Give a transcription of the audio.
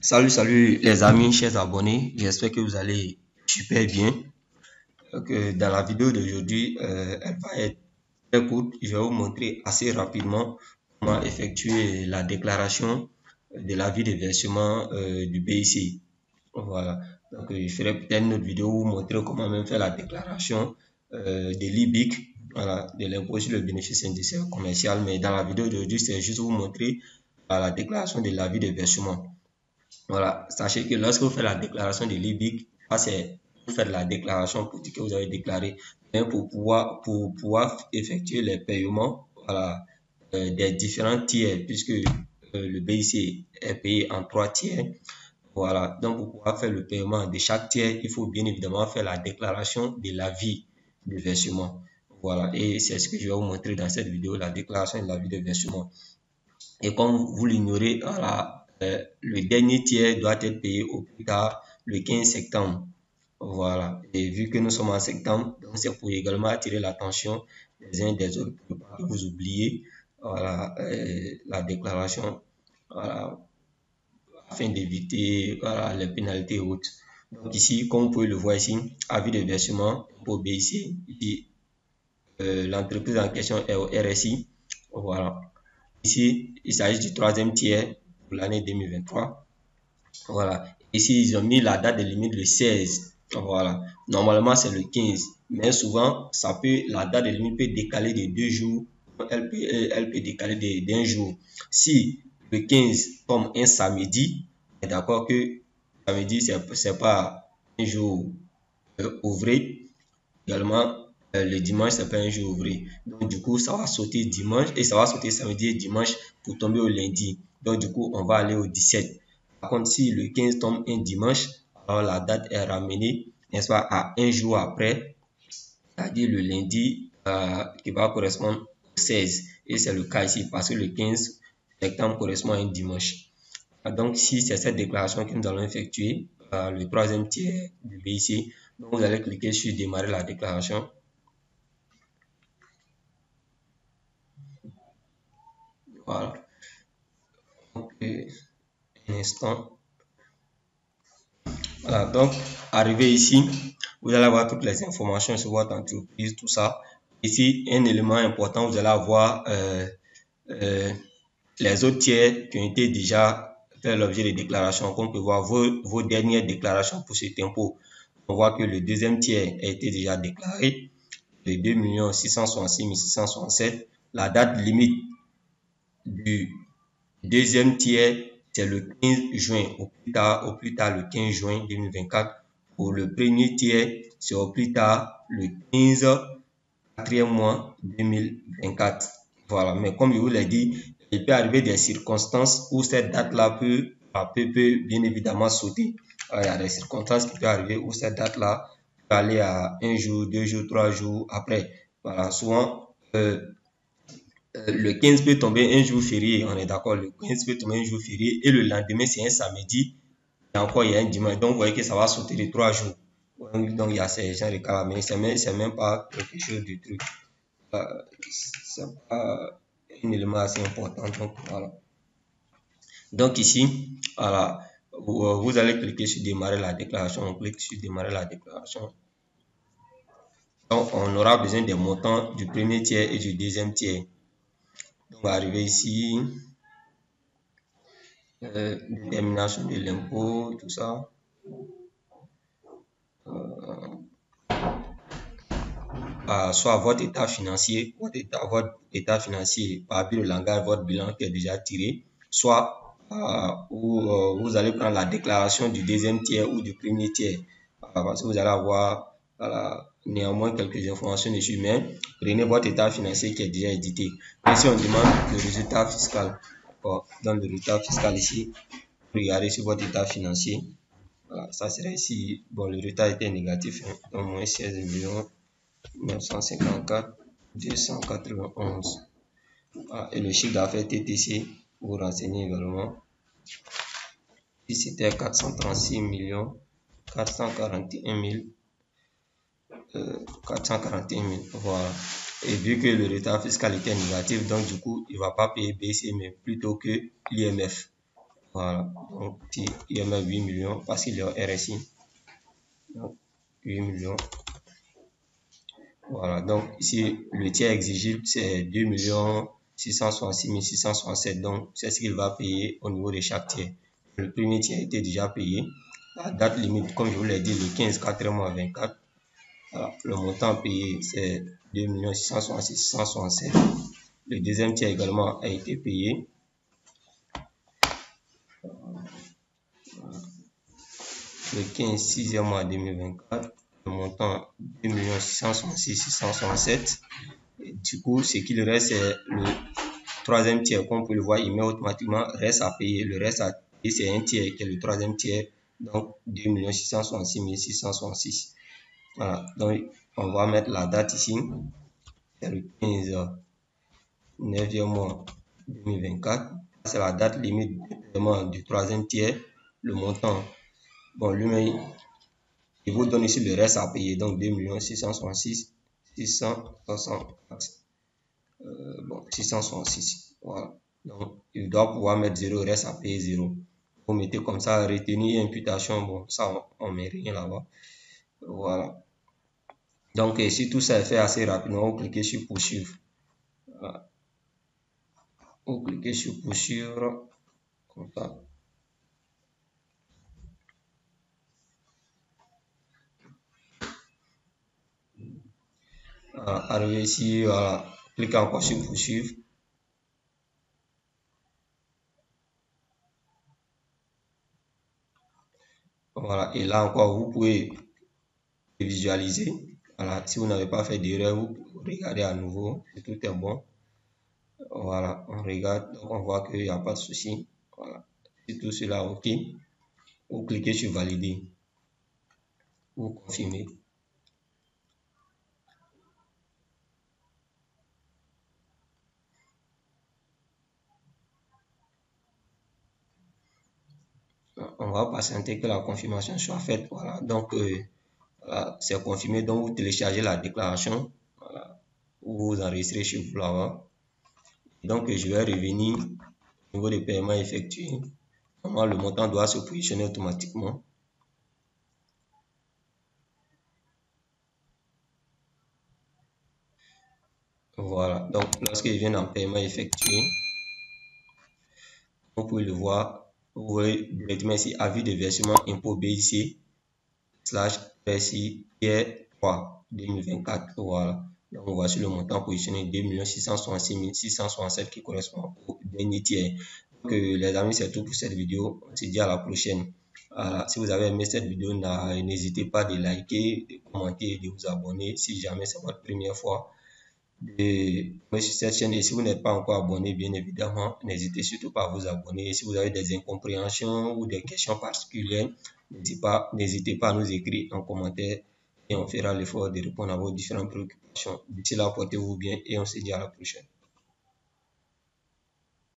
Salut les amis, chers abonnés, j'espère que vous allez super bien. Donc, dans la vidéo d'aujourd'hui, elle va être très courte. Je vais vous montrer assez rapidement comment effectuer la déclaration de l'avis de versement du BIC. Voilà, donc je ferai peut-être une autre vidéo où vous montrer comment même faire la déclaration de l'IBIC, voilà, de l'impôt sur le bénéfice indiciaire commercial. Mais dans la vidéo d'aujourd'hui, c'est juste vous montrer la déclaration de l'avis de versement. Voilà, sachez que lorsque vous faites la déclaration de l'IBIC, c'est pour faire la déclaration pour dire que vous avez déclaré, mais pour pouvoir effectuer les paiements, voilà, des différents tiers, puisque le BIC est payé en 3 tiers. Voilà, donc pour pouvoir faire le paiement de chaque tiers, il faut bien évidemment faire la déclaration de l'avis de versement. Voilà, et c'est ce que je vais vous montrer dans cette vidéo, la déclaration de l'avis de versement. Et comme vous l'ignorez, voilà, le dernier tiers doit être payé au plus tard le 15 septembre. Voilà. Et vu que nous sommes en septembre, donc c'est pour également attirer l'attention des uns et des autres pour ne pas que vous oubliez, voilà, la déclaration, voilà, afin d'éviter, voilà, les pénalités et autres. Donc ici, comme vous pouvez le voir ici, avis de versement pour BIC. Ici, l'entreprise en question est au RSI. Voilà. Ici, il s'agit du troisième tiers pour l'année 2023. Voilà. Ici, ils ont mis la date de limite le 16. Voilà. Normalement, c'est le 15. Mais souvent, la date de limite peut décaler de 2 jours. Elle peut décaler d'un jour. Si le 15 tombe un samedi, on est d'accord que samedi, c'est pas un jour ouvré. Également, le dimanche, c'est pas un jour ouvré. Donc, du coup, ça va sauter dimanche et ça va sauter samedi et dimanche pour tomber au lundi. Donc, du coup, on va aller au 17. Par contre, si le 15 tombe un dimanche, alors la date est ramenée, n'est-ce pas, à un jour après, c'est-à-dire le lundi qui va correspondre au 16. Et c'est le cas ici parce que le 15 septembre correspond à un dimanche. Donc, si c'est cette déclaration que nous allons effectuer, le troisième tiers du BIC, donc vous allez cliquer sur démarrer la déclaration. Voilà. Donc, un instant. Voilà. Donc, arrivé ici, vous allez avoir toutes les informations sur votre entreprise, tout ça. Ici, un élément important, vous allez avoir les autres tiers qui ont été déjà fait l'objet de déclarations. Comme on peut voir vos dernières déclarations pour cet impôt. On voit que le deuxième tiers a été déjà déclaré, de 2 666 667. La date limite du deuxième tiers, c'est le 15 juin, au plus tard le 15 juin 2024. Pour le premier tiers, c'est au plus tard le 15 quatrième mois 2024. Voilà, mais comme je vous l'ai dit, il peut arriver des circonstances où cette date-là peut bien évidemment sauter. Il y a des circonstances qui peuvent arriver où cette date-là peut aller à 1 jour, 2 jours, 3 jours après. Voilà, souvent, le 15 peut tomber un jour férié, on est d'accord, le 15 peut tomber un jour férié et le lendemain, c'est un samedi et encore il y a un dimanche. Donc, vous voyez que ça va sauter de 3 jours. Donc, il y a ces gens de cas, mais c'est même pas quelque chose de truc. C'est pas un élément assez important. Donc, voilà. Donc, ici, voilà, vous allez cliquer sur démarrer la déclaration. On clique sur démarrer la déclaration. Donc, on aura besoin des montants du premier tiers et du deuxième tiers. Donc, on va arriver ici. Détermination de l'impôt, tout ça. Soit votre état financier, votre état financier par habit de langage, votre bilan qui est déjà tiré, soit où vous allez prendre la déclaration du deuxième tiers ou du premier tiers, parce que vous allez avoir néanmoins quelques informations dessus, mais prenez votre état financier qui est déjà édité. Ici, on demande le résultat fiscal. Dans le résultat fiscal ici, regardez sur votre état financier. Voilà, ça serait ici. Bon, le résultat était négatif, hein, au moins 16 millions 954 291. Voilà, et le chiffre d'affaires TTC, vous renseignez également. Ici, c'était 436 millions 441 000. 441 000. Voilà. Et vu que le retard fiscal était négatif, donc du coup, il ne va pas payer BC, mais plutôt que l'IMF. Voilà, donc ici, il y a 8 millions parce qu'il y a RSI. Donc, 8 millions. Voilà, donc ici, le tiers exigible, c'est 2 666 667. Donc, c'est ce qu'il va payer au niveau de chaque tiers. Le premier tiers a été déjà payé. La date limite, comme je vous l'ai dit, le 15 4 mois 24. Voilà, le montant payé, c'est 2 666 667. Le deuxième tiers également a été payé. Le 15 6e mois 2024. Le montant 2 666 667. Et du coup, ce qu'il reste, c'est le troisième tiers. Comme vous pouvez le voir, il met automatiquement reste à payer. Le reste à payer, c'est un tiers qui est le troisième tiers. Donc, 2 666 666. Voilà. Donc, on va mettre la date ici. C'est le 15 9e mois 2024. C'est la date limite de paiement du troisième tiers. Le montant, bon, lui-même, il vous donne ici le reste à payer. Donc, 2 666 664. Bon, 666. Voilà. Donc, il doit pouvoir mettre 0, reste à payer 0. Vous mettez comme ça, retenue, imputation, bon, ça, on met rien là-bas. Voilà. Donc, si tout ça est fait assez rapidement, vous cliquez sur poursuivre. Voilà. Vous cliquez sur poursuivre, comme ça. Arrivé ici, voilà. Cliquez encore sur poursuivre. Voilà. Et là encore, vous pouvez visualiser. Voilà. Si vous n'avez pas fait d'erreur, vous regardez à nouveau. Si tout est bon. Voilà, on regarde, donc on voit qu'il n'y a pas de souci. Voilà, si tout cela OK, vous cliquez sur valider, vous confirmez. On va patienter que la confirmation soit faite. Voilà, donc voilà, c'est confirmé. Donc vous téléchargez la déclaration. Voilà, vous enregistrez chez vous là-bas. Donc je vais revenir au niveau des paiements effectués. Normalement, le montant doit se positionner automatiquement. Voilà, donc lorsque je viens en paiement effectué, vous pouvez le voir, vous voyez directement ici avis de versement impôt BIC /RSI tiers 3 2024. Voilà, donc voici le montant positionné 2 666 667 qui correspond au dernier tiers. Donc les amis, c'est tout pour cette vidéo. On se dit à la prochaine. Voilà, si vous avez aimé cette vidéo, n'hésitez pas de liker, de commenter et de vous abonner si jamais c'est votre première fois sur cette chaîne. Et si vous n'êtes pas encore abonné, bien évidemment, n'hésitez surtout pas à vous abonner. Et si vous avez des incompréhensions ou des questions particulières, n'hésitez pas à nous écrire en commentaire et on fera l'effort de répondre à vos différentes préoccupations. D'ici là, portez-vous bien et on se dit à la prochaine.